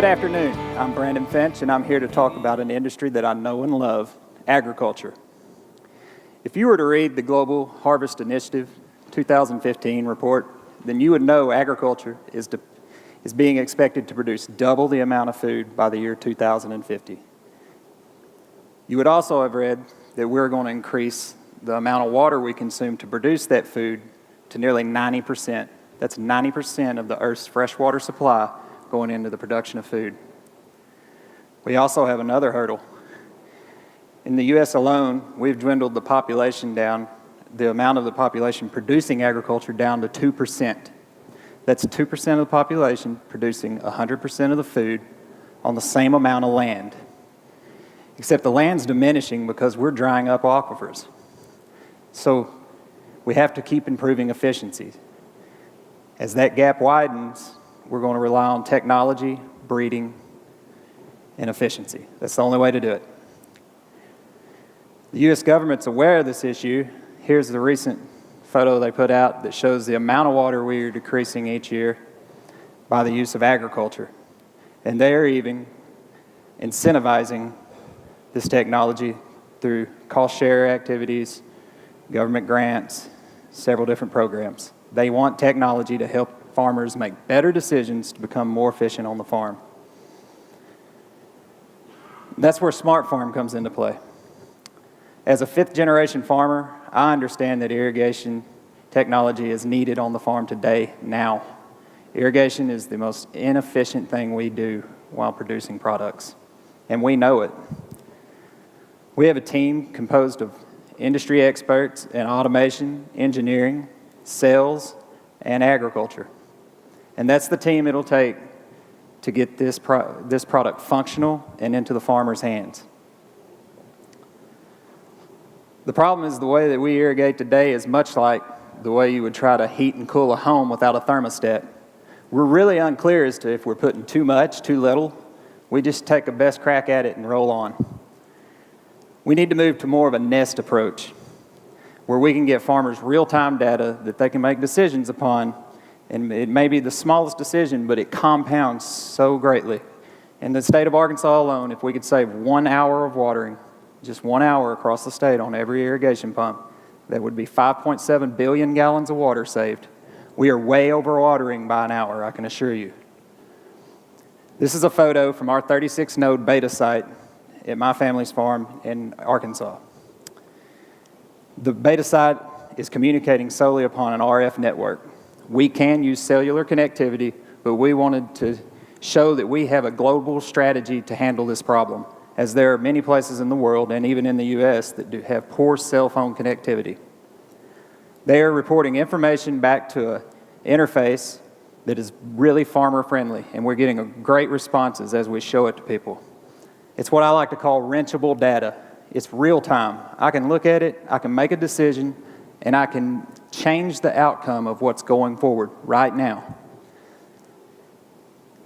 Good afternoon. I'm Brandon Finch, and I'm here to talk about an industry that I know and love, agriculture. If you were to read the Global Harvest Initiative 2015 report, then you would know agriculture is being expected to produce double the amount of food by the year 2050. You would also have read that we're going to increase the amount of water we consume to produce that food to nearly 90%. That's 90% of the Earth's freshwater supply going into the production of food. We also have another hurdle. In the U.S. alone, we've dwindled the population down, the amount of the population producing agriculture down to 2%. That's 2% of the population producing 100% of the food on the same amount of land. Except the land's diminishing because we're drying up aquifers. So we have to keep improving efficiencies. As that gap widens, we're going to rely on technology, breeding, and efficiency. That's the only way to do it. The U.S. government's aware of this issue. Here's the recent photo they put out that shows the amount of water we are decreasing each year by the use of agriculture. And they are even incentivizing this technology through cost share activities, government grants, several different programs. They want technology to help farmers make better decisions to become more efficient on the farm. That's where Smart Farm comes into play. As a fifth-generation farmer, I understand that irrigation technology is needed on the farm today, now. Irrigation is the most inefficient thing we do while producing products, and we know it. We have a team composed of industry experts in automation, engineering, sales, and agriculture. And that's the team it'll take to get this product functional and into the farmer's hands. The problem is the way that we irrigate today is much like the way you would try to heat and cool a home without a thermostat. We're really unclear as to if we're putting too much, too little. We just take a best crack at it and roll on. We need to move to more of a nest approach, where we can get farmers real-time data that they can make decisions upon. And it may be the smallest decision, but it compounds so greatly. In the state of Arkansas alone, if we could save 1 hour of watering, just 1 hour across the state on every irrigation pump, that would be 5.7 billion gallons of water saved. We are way overwatering by an hour, I can assure you. This is a photo from our 36-node beta site at my family's farm in Arkansas. The beta site is communicating solely upon an RF network. We can use cellular connectivity, but we wanted to show that we have a global strategy to handle this problem, as there are many places in the world, and even in the U.S., that do have poor cell phone connectivity. They are reporting information back to an interface that is really farmer-friendly, and we're getting great responses as we show it to people. It's what I like to call wrenchable data. It's real-time. I can look at it, I can make a decision, and I can change the outcome of what's going forward right now.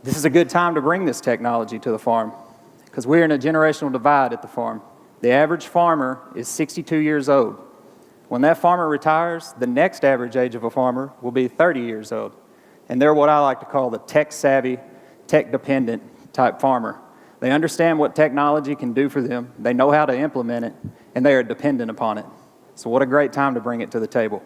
This is a good time to bring this technology to the farm, because we're in a generational divide at the farm. The average farmer is 62 years old. When that farmer retires, the next average age of a farmer will be 30 years old. And they're what I like to call the tech-savvy, tech-dependent type farmer. They understand what technology can do for them, they know how to implement it, and they are dependent upon it. So what a great time to bring it to the table.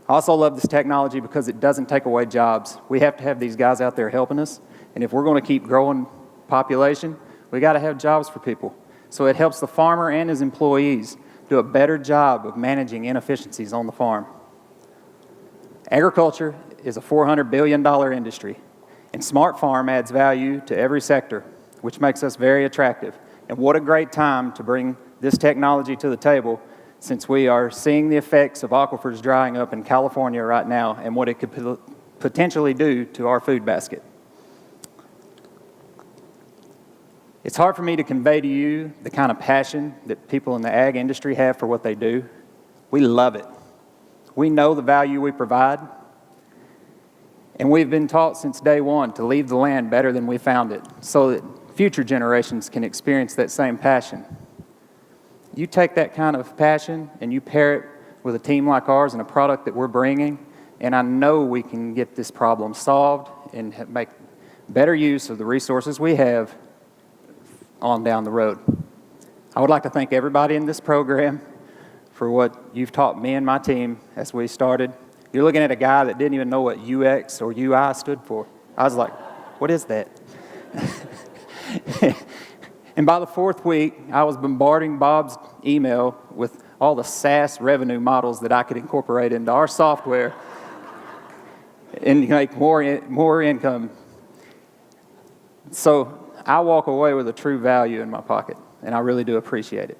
I also love this technology because it doesn't take away jobs. We have to have these guys out there helping us, and if we're going to keep growing population, we got to have jobs for people. So it helps the farmer and his employees do a better job of managing inefficiencies on the farm. Agriculture is a $400 billion industry, and Smart Farm adds value to every sector, which makes us very attractive. And what a great time to bring this technology to the table, since we are seeing the effects of aquifers drying up in California right now and what it could potentially do to our food basket. It's hard for me to convey to you the kind of passion that people in the ag industry have for what they do. We love it. We know the value we provide, and we've been taught since day one to leave the land better than we found it, so that future generations can experience that same passion. You take that kind of passion and you pair it with a team like ours and a product that we're bringing, and I know we can get this problem solved and better use of the resources we have on down the road. I would like to thank everybody in this program for what you've taught me and my team as we started. You're looking at a guy that didn't even know what UX or UI stood for. I was like, what is that? And by the fourth week, I was bombarding Bob's email with all the SaaS revenue models that I could incorporate into our software and make more income. So I walk away with a true value in my pocket, and I really do appreciate it.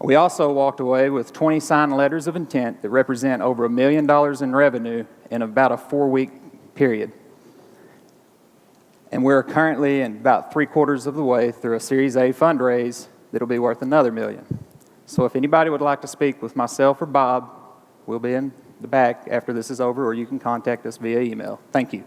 We also walked away with 20 signed letters of intent that represent over $1 million in revenue in about a 4-week period. And we're currently in about 3/4 of the way through a Series A fundraise that'll be worth another $1 million. So if anybody would like to speak with myself or Bob, we'll be in the back after this is over, or you can contact us via email. Thank you.